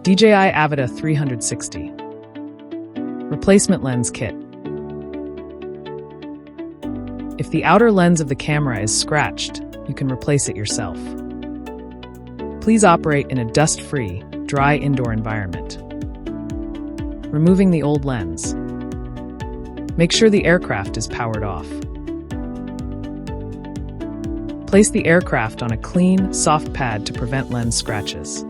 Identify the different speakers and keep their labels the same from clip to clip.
Speaker 1: DJI Avata 360. Replacement lens kit. If the outer lens of the camera is scratched, you can replace it yourself. Please operate in a dust-free, dry indoor environment. Removing the old lens. Make sure the aircraft is powered off. Place the aircraft on a clean, soft pad to prevent lens scratches.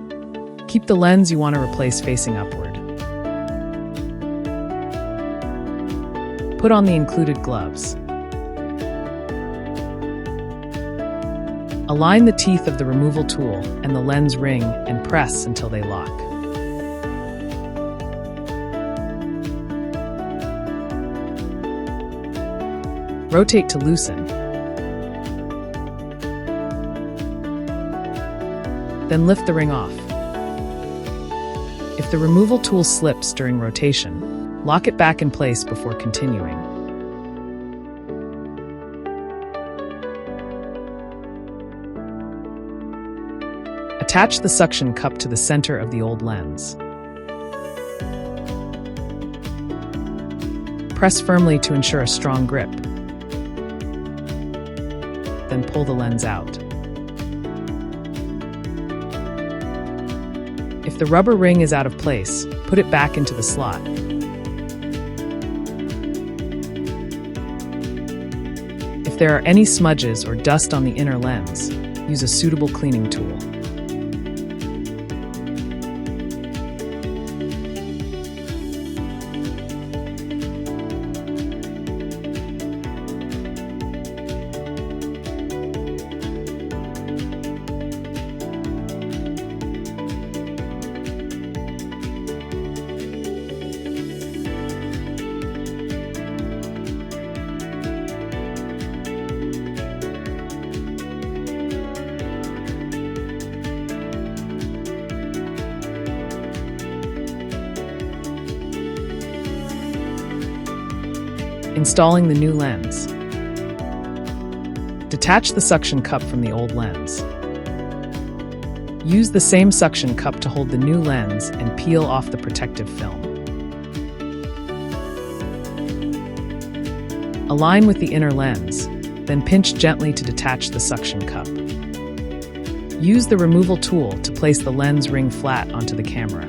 Speaker 1: Keep the lens you want to replace facing upward. Put on the included gloves. Align the teeth of the removal tool and the lens ring and press until they lock. Rotate to loosen. Then lift the ring off. If the removal tool slips during rotation, lock it back in place before continuing. Attach the suction cup to the center of the old lens. Press firmly to ensure a strong grip. Then pull the lens out. If the rubber ring is out of place, put it back into the slot. If there are any smudges or dust on the inner lens, use a suitable cleaning tool. Installing the new lens. Detach the suction cup from the old lens. Use the same suction cup to hold the new lens and peel off the protective film. Align with the inner lens, then pinch gently to detach the suction cup. Use the removal tool to place the lens ring flat onto the camera.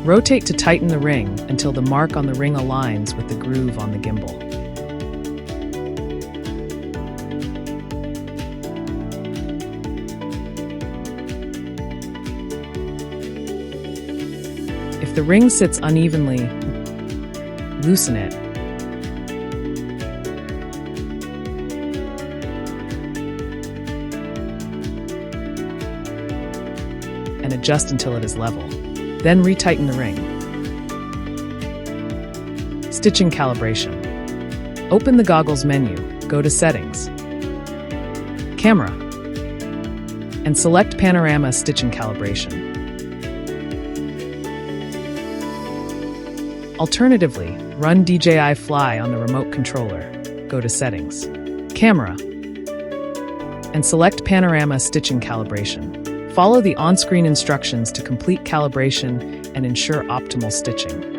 Speaker 1: Rotate to tighten the ring until the mark on the ring aligns with the groove on the gimbal. If the ring sits unevenly, loosen it. And adjust until it is level. Then retighten the ring. Stitching calibration. Open the goggles menu, go to Settings, Camera, and select Panorama Stitching Calibration. Alternatively, run DJI Fly on the remote controller, go to Settings, Camera, and select Panorama Stitching Calibration. Follow the on-screen instructions to complete calibration and ensure optimal stitching.